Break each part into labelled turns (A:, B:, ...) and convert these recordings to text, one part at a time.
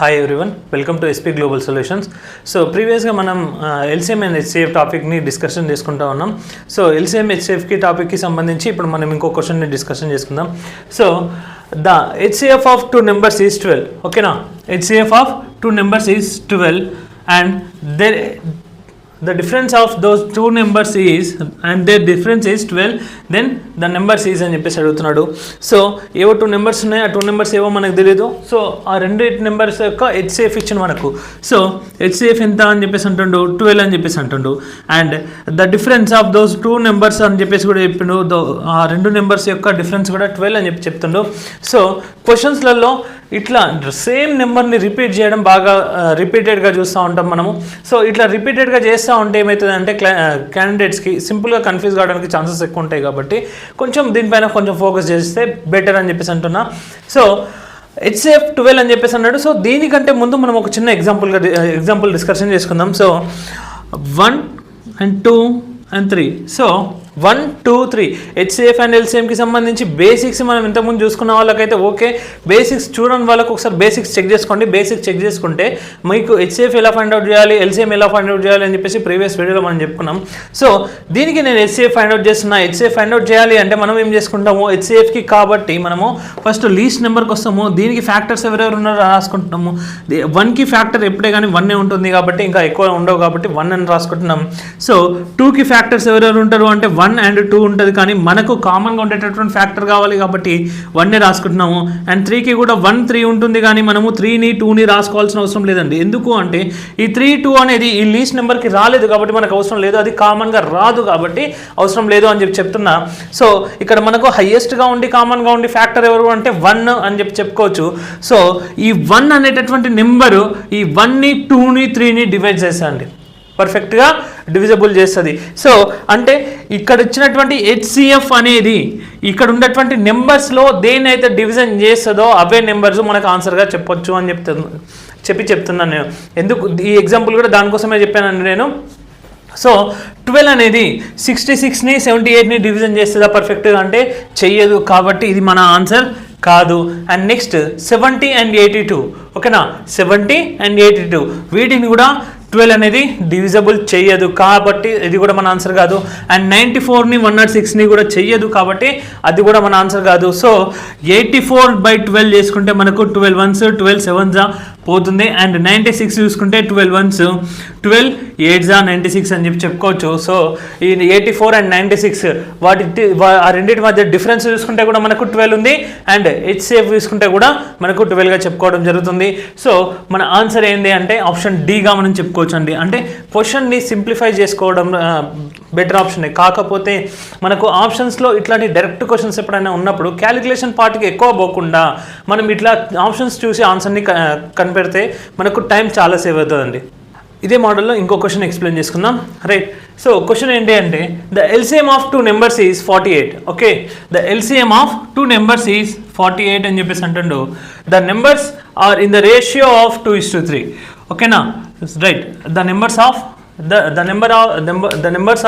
A: Hi everyone, welcome to SP Global Solutions. So previously మనం LCM and HCF topic ని discussion చేసుకుంటా ఉన్నాం. So LCM HCF కి topic కి సంబంధించి ఇప్పుడు మనం ఇంకో క్వశ్చన్ ని డిస్కషన్ చేసుకుందాం. So the HCF of two numbers is 12. Okay na? HCF of two numbers is 12 and the difference of those two numbers is and their difference is 12, then the numbers is అని చెప్పేసి అడుగుతున్నాడు. So ఏవో two numbers ఉన్నాయి, ఆ two numbers ఏవో మనకు తెలియదు. So ఆ రెండు నెంబర్స్ యొక్క హెచ్సిఎఫ్ ఇచ్చిన మనకు. సో హెచ్సిఎఫ్ ఎంత అని చెప్పేసి అంటుండు, 12 అని చెప్పేసి అంటుండు. And the difference of those two numbers అని చెప్పేసి కూడా చెప్పిండు. ఆ రెండు నెంబర్స్ యొక్క డిఫరెన్స్ కూడా 12 అని చెప్పి చెప్తుండు. సో క్వశ్చన్స్లలో ఇట్లా సేమ్ నెంబర్ని రిపీట్ చేయడం బాగా రిపీటెడ్గా చూస్తూ ఉంటాం మనము. సో ఇట్లా రిపీటెడ్గా చేస్తూ ఉంటే ఏమవుతుందంటే క్యాండిడేట్స్కి సింపుల్గా కన్ఫ్యూజ్ కావడానికి ఛాన్సెస్ ఎక్కువ ఉంటాయి. కాబట్టి కొంచెం దీనిపైన కొంచెం ఫోకస్ చేస్తే బెటర్ అని చెప్పేసి అంటున్నా. సో హెచ్సిఎఫ్ 12 అని చెప్పేసి అన్నాడు. సో దీనికంటే ముందు మనం ఒక చిన్న ఎగ్జాంపుల్ డిస్కషన్ చేసుకుందాం. So 1 and 2 and 3. So 1, 2, 3 HCF and ఎల్సిఎంకి సంబంధించి బేసిక్స్ మనం ఇంతకుముందు చూసుకున్న వాళ్ళకైతే ఓకే. బేసిక్స్ చూడని వాళ్ళకు ఒకసారి బేసిక్స్ చెక్ చేసుకోండి. బేసిక్స్ చెక్ చేసుకుంటే మీకు హెచ్సిఎఫ్ ఎలా ఫైండ్ అవుట్ చేయాలి, ఎల్సిఎం ఎలా ఫైండ్ అవుట్ చేయాలి అని చెప్పేసి ప్రీవియస్ వీడియోలో మనం చెప్పుకున్నాం. సో దీనికి నేను హెచ్సిఎఫ్ ఫైండ్ అవుట్ చేస్తున్నా. హెచ్సిఎఫ్ ఫైండ్ అవుట్ చేయాలి అంటే మనం ఏం చేసుకుంటాము, హెచ్సిఎఫ్కి కాబట్టి మనము ఫస్ట్ లీస్ట్ నెంబర్కి వస్తాము. దీనికి ఫ్యాక్టర్స్ ఎవరెవరు ఉన్నారో రాసుకుంటున్నాము. 1కి ఫ్యాక్టర్ ఎప్పుడే కానీ 1 ఉంటుంది కాబట్టి ఇంకా ఎక్కువ ఉండవు కాబట్టి 1 అని రాసుకుంటున్నాం. సో 2కి ఫ్యాక్టర్స్ ఎవరెవరు ఉంటారు అంటే 1 and 2 ఉంటుంది, కానీ మనకు కామన్గా ఉండేటటువంటి ఫ్యాక్టర్ కావాలి కాబట్టి 1నే రాసుకుంటున్నాము. అండ్ 3కి కూడా 1, 3 ఉంటుంది, కానీ మనము 3ని 2ని రాసుకోవాల్సిన అవసరం లేదండి. ఎందుకు అంటే ఈ 3, 2 అనేది ఈ లీస్ట్ నెంబర్కి రాలేదు కాబట్టి మనకు అవసరం లేదు. అది కామన్గా రాదు కాబట్టి అవసరం లేదు అని చెప్తున్నా. సో ఇక్కడ మనకు హైయెస్ట్గా ఉండి కామన్గా ఉండి ఫ్యాక్టర్ ఎవరు అంటే 1 అని చెప్పుకోవచ్చు. సో ఈ 1 అనేటటువంటి నెంబరు ఈ 1ని 2ని 3ని డివైడ్ చేస్తాండి, పర్ఫెక్ట్గా డివిజబుల్ చేస్తుంది. సో అంటే ఇక్కడ ఇచ్చినటువంటి హెచ్సిఎఫ్ అనేది ఇక్కడ ఉన్నటువంటి నెంబర్స్లో దేన్నైతే డివిజన్ చేస్తుందో అవే నెంబర్స్ మనకు ఆన్సర్గా చెప్పొచ్చు అని చెప్తున్నాను నేను. ఎందుకు ఈ ఎగ్జాంపుల్ కూడా దానికోసమే చెప్పానండి నేను. సో 12 అనేది 66ని 78ని డివిజన్ చేస్తుందా పర్ఫెక్ట్గా అంటే చెయ్యదు, కాబట్టి ఇది మన ఆన్సర్ కాదు. And next 70 and 82. ఓకేనా, 70 and 82 వీటిని కూడా 12 అనేది డివిజబుల్ చెయ్యదు కాబట్టి ఇది కూడా మన ఆన్సర్ కాదు. అండ్ 94ని 106ని కూడా చెయ్యదు కాబట్టి అది కూడా మన ఆన్సర్ కాదు. సో 84/12 చేసుకుంటే మనకు 12 1s 12 7s పోతుంది. అండ్ 96 చూసుకుంటే 12 1s 12 8s 96 అని చెప్పుకోవచ్చు. సో ఈ 84 and 96 ఆ రెండింటి మధ్య డిఫరెన్స్ చూసుకుంటే కూడా మనకు 12 ఉంది. అండ్ హెచ్సిఎఫ్ చూసుకుంటే కూడా మనకు 12గా చెప్పుకోవడం జరుగుతుంది. సో మన ఆన్సర్ ఏంటి అంటే ఆప్షన్ డిగా మనం చెప్పుకోవచ్చు అండి. అంటే క్వశ్చన్ని సింప్లిఫై చేసుకోవడం బెటర్ ఆప్షనే. కాకపోతే మనకు ఆప్షన్స్లో ఇట్లాంటి డైరెక్ట్ క్వశ్చన్స్ ఎప్పుడైనా ఉన్నప్పుడు క్యాలిక్యులేషన్ పార్ట్కి ఎక్కువ పోకుండా మనం ఇట్లా ఆప్షన్స్ చూసి ఆన్సర్ని కనిపెడితే మనకు టైం చాలా సేవ్ అవుతుందండి. ఇదే మోడల్లో ఇంకో క్వశ్చన్ ఎక్స్ప్లెయిన్ చేసుకుందాం, రైట్? సో క్వశ్చన్ ఏంటి అంటే the LCM of two numbers is 48. Okay, the LCM of two numbers is 48 అని చెప్పేసి అంటుండు. The numbers are in the ratio of 2:3. ఓకేనా, right? The numbers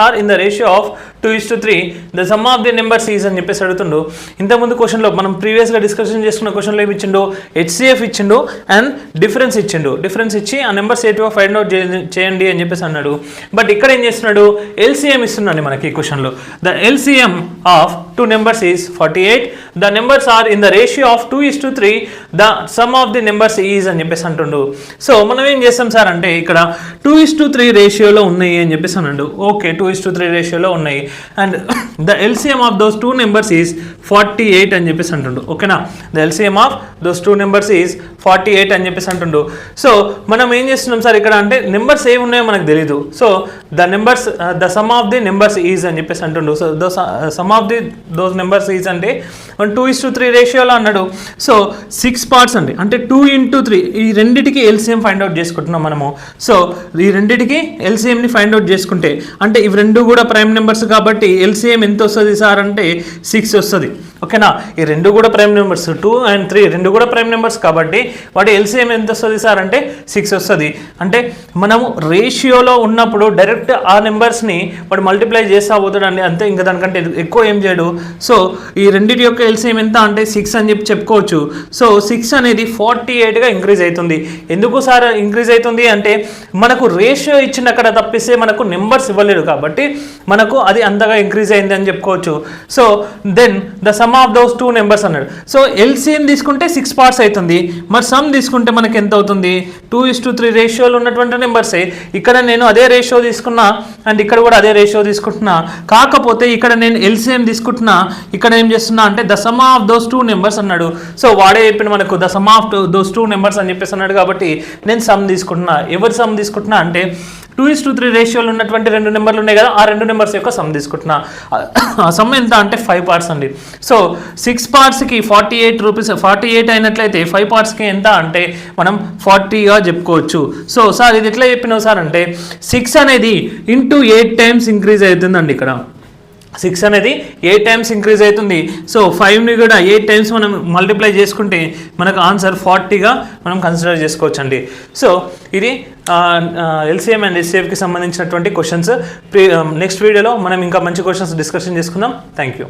A: are in the ratio of 2:3. The sum of the numbers is అని చెప్పేసి అడుగుతుండు. ఇంతకుముందు క్వశ్చన్లో మనం ప్రీవియస్గా డిస్కషన్ చేసుకున్న క్వశ్చన్లో ఏమి ఇచ్చిండు, హెచ్సిఎఫ్ ఇచ్చిండు అండ్ డిఫరెన్స్ ఇచ్చిండు. డిఫరెన్స్ ఇచ్చి ఆ నెంబర్స్ ఏటివో ఫైండ్ అవుట్ చేయండి అని చెప్పేసి అన్నాడు. బట్ ఇక్కడ ఏం చేస్తున్నాడు, ఎల్సిఎం ఇస్తున్నాడు మనకి ఈ క్వశ్చన్లో. The LCM of two numbers is 48. The numbers are in the ratio of 2:3. The sum of the numbers is అని చెప్పేసి అంటుండు. సో మనం ఏం చేస్తాం సార్ అంటే ఇక్కడ 2:3 రేషియోలో ఉన్నాయి అని చెప్పేసి అన్నాడు. ఓకే, 2:3 రేషియోలో ఉన్నాయి. And the LCM of those two numbers is 48 అని చెప్పేసి అంటుండు. ఓకేనా, the LCM of those two numbers is 48 అని చెప్పేసి అంటుండు. సో మనం ఏం చేస్తున్నాం సార్ ఇక్కడ అంటే నెంబర్స్ ఏమి ఉన్నాయో మనకు తెలీదు. So the sum of the numbers is అని చెప్పేసి అంటుండు. So some of those numbers is అంటే 2:3 రేషియోలో అన్నాడు. సో 6 పార్ట్స్ అండి, అంటే 2 into 3 ఈ రెండింటికి ఎల్సిఎం ఫైండ్ అవుట్ చేసుకుంటున్నాం మనము. సో ఈ రెండింటికి ఎల్సిఎంని ఫైండ్ అవుట్ చేసుకుంటే అంటే ఇవి రెండు కూడా ప్రైమ్ నెంబర్స్ కాబట్టి ఎల్సిఎం ఎంత వస్తుంది సార్ అంటే 6 వస్తుంది. ఓకేనా, ఈ రెండు కూడా ప్రైమ్ నెంబర్స్ 2 and 3 రెండు కూడా ప్రైమ్ నెంబర్స్ కాబట్టి వాటి ఎల్సిఎం ఎంత వస్తుంది సార్ అంటే 6 వస్తుంది. అంటే మనము రేషియోలో ఉన్నప్పుడు డైరెక్ట్ ఆ నెంబర్స్ని వాడు మల్టిప్లై చేస్తా పోతాడండి అంతే, ఇంకా దానికంటే ఎక్కువ ఏం చేయడు. సో ఈ రెండింటి యొక్క ఎల్సిఎం ఎంత అంటే 6 అని చెప్పుకోవచ్చు. సో 6 అనేది 48గా ఇంక్రీజ్ అవుతుంది. ఎందుకు సార్ ఇంక్రీజ్ అవుతుంది అంటే మనకు రేషియో ఇచ్చిన అక్కడ తప్పిస్తే మనకు నెంబర్స్ ఇవ్వలేడు కాబట్టి మనకు అది అంతగా ఇంక్రీజ్ అయింది అని చెప్పుకోవచ్చు. So then the sum of those 2 numbers అన్నాడు. సో ఎల్సిఎం తీసుకుంటే 6 పార్ట్స్ అవుతుంది, మరి సమ్ తీసుకుంటే మనకి ఎంత అవుతుంది 2:3 రేషియోలో ఉన్నటువంటి నెంబర్సే. ఇక్కడ నేను అదే రేషియో తీసుకున్నా అండ్ ఇక్కడ కూడా అదే రేషియో తీసుకుంటున్నా, కాకపోతే ఇక్కడ నేను ఎల్సిఎం తీసుకుంటున్నా, ఇక్కడ ఏం చేస్తున్నా అంటే the sum of those 2 numbers అన్నాడు. సో వాడే చెప్పిన మనకు the sum of those 2 numbers అని చెప్పేసి అన్నాడు కాబట్టి నేను సమ్ తీసుకుంటున్నా. ఎవరి సమ్ తీసుకుంటున్నా అంటే 2:3 రేషియోలో ఉన్నటువంటి 2 నెంబర్లు ఉన్నాయి కదా, ఆ 2 నెంబర్స్ యొక్క సమ్ తీసుకుంటున్నా. ఆ సమ్ ఎంత అంటే 5 పార్ట్స్ అండి. సో 6 పార్ట్స్కి 48 రూపీస్, 48 అయినట్లయితే 5 పార్ట్స్కి ఎంత అంటే మనం 40గా చెప్పుకోవచ్చు. సో సార్ ఇది ఎట్లా చెప్పినావు సార్ అంటే 6 అనేది ఇంటూ 8 టైమ్స్ ఇంక్రీజ్ అవుతుందండి. ఇక్కడ 6 అనేది 8 టైమ్స్ ఇంక్రీజ్ అవుతుంది. సో 5ని కూడా 8 టైమ్స్ మనం మల్టిప్లై చేసుకుంటే మనకు ఆన్సర్ 40గా మనం కన్సిడర్ చేసుకోవచ్చు అండి. సో ఇది ఎల్సిఎం అండ్ హెచ్సిఎఫ్కి సంబంధించినటువంటి క్వశ్చన్స్. నెక్స్ట్ వీడియోలో మనం ఇంకా మంచి క్వశ్చన్స్ డిస్కషన్ చేసుకుందాం. Thank you.